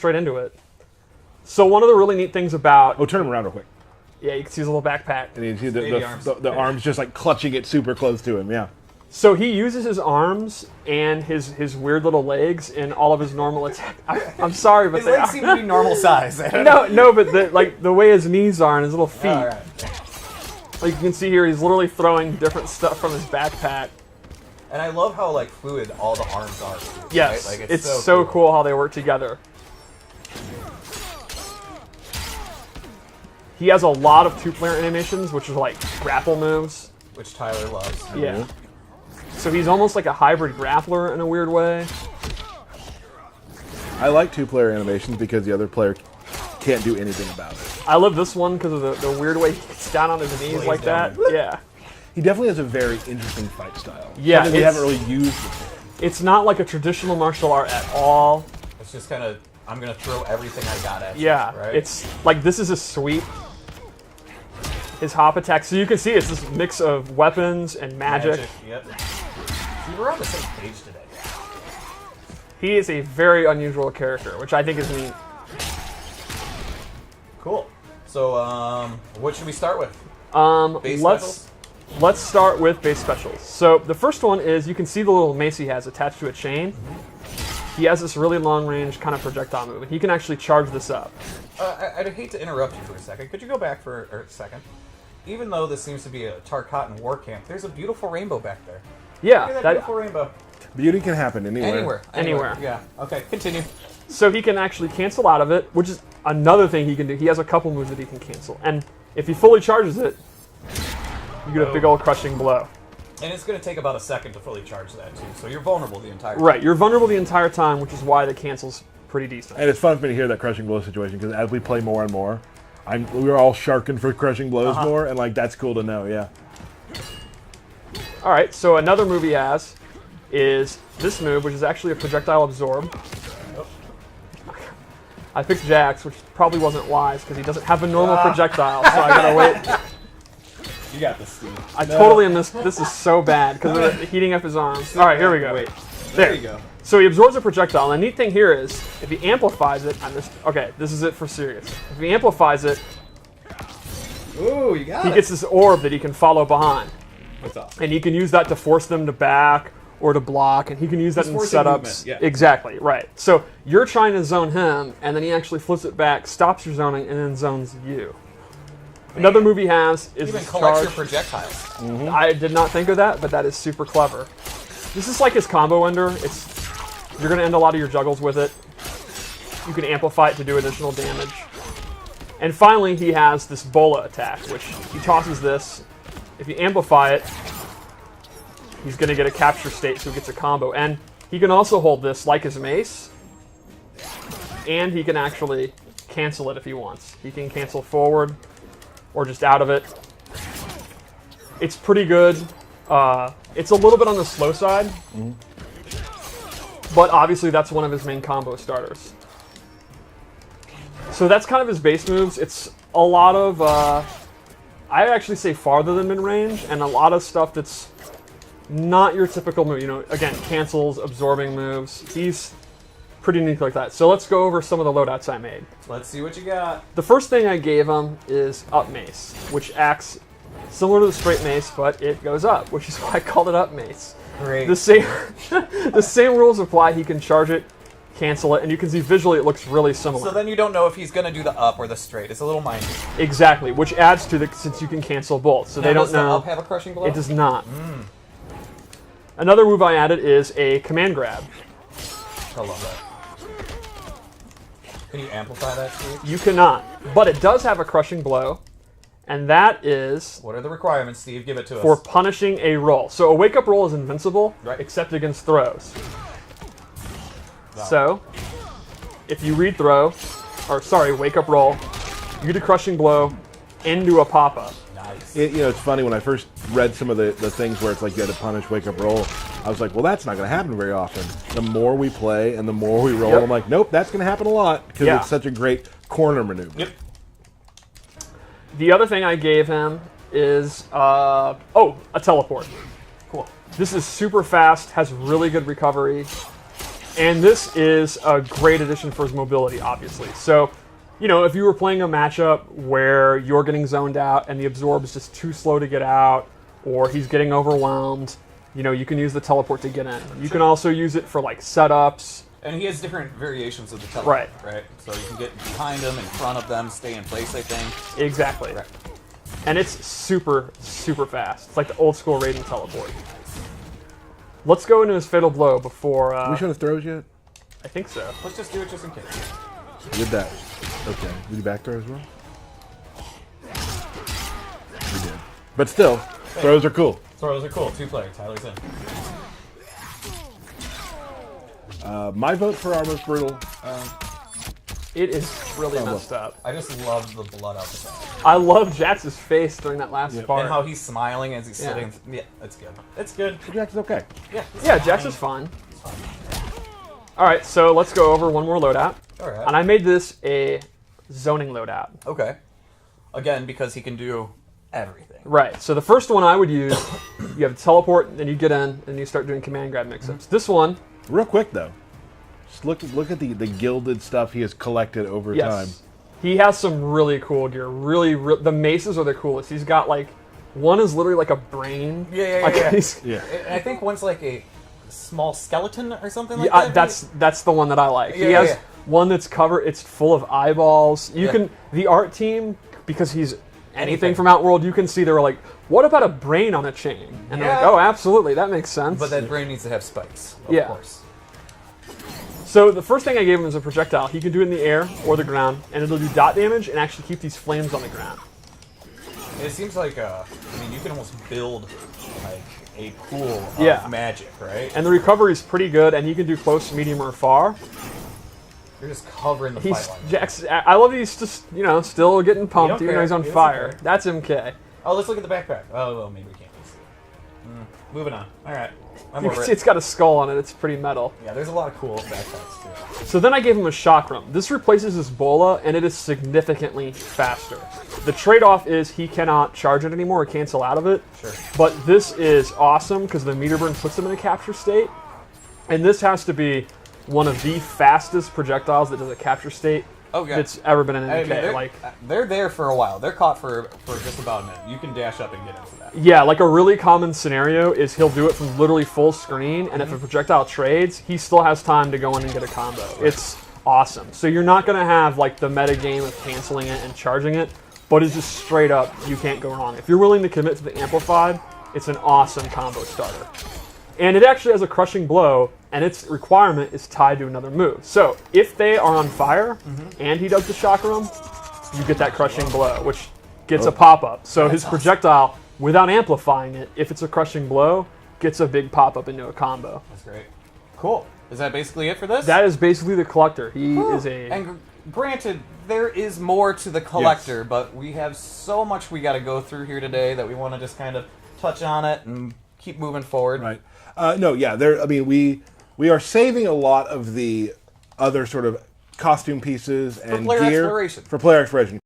straight into it. So one of the really neat things about... Oh, turn him around real quick. Yeah, you can see his little backpack. And you see the arms just like clutching it super close to him, yeah. So he uses his arms and his weird little legs in all of his normal attack. I'm sorry, but his legs seem to be normal size. no, but the way his knees are and his little feet. All right. Like you can see here, he's literally throwing different stuff from his backpack. And I love how like fluid all the arms are. Too, yes, right? Like, it's so cool how they work together. He has a lot of two-player animations, which are like grapple moves. Which Tyler loves. Yeah. So he's almost like a hybrid grappler in a weird way. I like two-player animations because the other player can't do anything about it. I love this one because of the weird way he gets down on his knees Lays like down. that. Yeah. He definitely has a very interesting fight style. Yeah, Something we haven't really used before. It's not like a traditional martial art at all. It's just kind of, I'm going to throw everything I got at you. Yeah, right? it's like this is a sweep. His hop attack. So you can see it's this mix of weapons and magic. Yep. See, we're on the same page today. He is a very unusual character, which I think is neat. Cool. So, what should we start with? Base Let's start with base specials. So the first one is you can see the little mace he has attached to a chain. He has this really long range kind of projectile move, and he can actually charge this up. I'd hate to interrupt you for a second. Could you go back for a second? Even though this seems to be a Tarkatan war camp, there's a beautiful rainbow back there. Yeah, Look at that beautiful rainbow. Beauty can happen anywhere. Anywhere. Yeah. Okay. Continue. So he can actually cancel out of it, which is another thing he can do. He has a couple moves that he can cancel, and if he fully charges it, you get a big old crushing blow. And it's going to take about a second to fully charge that too, so you're vulnerable the entire time. Right, you're vulnerable the entire time, which is why the cancel's pretty decent. And it's fun for me to hear that crushing blow situation because as we play more and more, we're all sharking for crushing blows more, and like that's cool to know. Yeah. All right, so another move he has is this move, which is actually a projectile absorb. I picked Jax, which probably wasn't wise because he doesn't have a normal projectile, so I gotta wait. You got this, Steve. I totally missed. This is so bad because of heating up his arms. All right, here we go. Wait. There you go. So he absorbs a projectile, and the neat thing here is, if he amplifies it, okay, this is it for serious. If he amplifies it, Ooh, you got he gets this orb that he can follow behind. What's up? And he can use that to force them to back or to block, and he can use that in forcing setups. movement, yeah. Exactly, right. So you're trying to zone him, and then he actually flips it back, stops your zoning, and then zones you. Another move he has is Even his collects charge. your projectiles. I did not think of that, but that is super clever. This is like his combo ender. You're going to end a lot of your juggles with it. You can amplify it to do additional damage. And finally, he has this bola attack, which he tosses this. If you amplify it, he's going to get a capture state, so he gets a combo. And he can also hold this like his mace, and he can actually cancel it if he wants. He can cancel forward or just out of it. It's pretty good. It's a little bit on the slow side, but obviously that's one of his main combo starters. So that's kind of his base moves. It's a lot of, I actually say farther than mid-range, and a lot of stuff that's not your typical move. You know, again, cancels, absorbing moves. He's pretty unique like that. So let's go over some of the loadouts I made. Let's see what you got. The first thing I gave him is up mace, which acts similar to the straight mace, but it goes up, which is why I called it up mace. Great. The same, the same rules apply. He can charge it, cancel it, and you can see visually it looks really similar. So then you don't know if he's going to do the up or the straight. It's a little mindy. Exactly, which adds to since you can cancel both. So they don't Does the know. up have a crushing blow? It does not. Another move I added is a command grab. I love that. Can you amplify that, Steve? You cannot, but it does have a crushing blow, and that is What are the requirements, Steve? Give it to us. for punishing a roll. So a wake-up roll is invincible, Right. except against throws. Wow. So, if you read throw, or sorry, wake-up roll, you get a crushing blow into a pop-up. Nice. It's funny when I first read some of the things where it's like you had to punish wake up roll. I was like, well, that's not going to happen very often. The more we play and the more we roll, Yep. I'm like, nope, that's going to happen a lot because Yeah. it's such a great corner maneuver. Yep. The other thing I gave him is, a teleport. Cool. This is super fast, has really good recovery. And this is a great addition for his mobility, obviously. So, you know, if you were playing a matchup where you're getting zoned out and the absorb is just too slow to get out, or he's getting overwhelmed, you know, you can use the teleport to get in. You can also use it for like setups. And he has different variations of the teleport, Right. right? So you can get behind them, in front of them, stay in place, I think. Exactly. Right. And it's super, super fast. It's like the old school Raiden teleport. Let's go into his Fatal Blow before... we show the throws yet? I think so. Let's just do it just in case. We did that. Okay. Did you back throw as well? We did. But still, throws are cool. Throws are cool. 2-player. Tyler's in. My vote for our most brutal. It is really messed up. I just love the blood out the back. I love Jax's face during that last part. And how he's smiling as he's sitting. Yeah, it's good. It's good. Jax is okay. Yeah, Yeah, Jax is fine. Alright, so let's go over one more loadout. Alright. And I made this a zoning loadout. Okay. Again, because he can do everything. Right, so the first one I would use, you have a teleport, then you get in, and you start doing command grab mix-ups. This one... Real quick, though. Just look at the gilded stuff he has collected over time. He has some really cool gear. The maces are the coolest. He's got like, one is literally like a brain. Yeah. Yeah. I think one's like a small skeleton or something like that. That's the one that I like. Yeah, he has yeah. one that's covered. It's full of eyeballs. You can the art team, because he's anything from Outworld. You can see they were like, what about a brain on a chain? And they're like, oh, absolutely, that makes sense. But that brain needs to have spikes, of course. So the first thing I gave him is a projectile. He can do it in the air or the ground, and it'll do dot damage and actually keep these flames on the ground. And it seems like, I mean, you can almost build like a pool of magic, right? And the recovery is pretty good, and he can do close, medium, or far. You're just covering the fight line. Jax, I love that he's just, you know, still getting pumped even though he's on fire. care. That's MK. Oh, let's look at the backpack. Oh, well, maybe we can't see it. Moving on. All right. I'm You over can it. see it's got a skull on it. It's pretty metal. Yeah, there's a lot of cool backpacks, too. So then I gave him a chakram. This replaces his bola, and it is significantly faster. The trade-off is he cannot charge it anymore or cancel out of it. Sure. But this is awesome because the meter burn puts him in a capture state. And this has to be one of the fastest projectiles that does a capture state that's ever been in an I MK. mean, they're there for a while. They're caught for just about a minute. You can dash up and get into that. Yeah, like a really common scenario is he'll do it from literally full screen, and if a projectile trades, he still has time to go in and get a combo. It's awesome. So you're not going to have like the meta game of canceling it and charging it, but it's just straight up, you can't go wrong. If you're willing to commit to the Amplified, it's an awesome combo starter. And it actually has a crushing blow, and its requirement is tied to another move. So if they are on fire, and he does the chakram, you get that crushing blow, which gets a pop-up. So his projectile, without amplifying it, if it's a crushing blow, gets a big pop-up into a combo. That's great. Cool. Is that basically it for this? That is basically the Kollector. He is a... And granted, there is more to the Kollector, but we have so much we got to go through here today that we want to just kind of touch on it and keep moving forward. Right. No, yeah. I mean, we are saving a lot of the other sort of costume pieces and player gear exploration. for player exploration.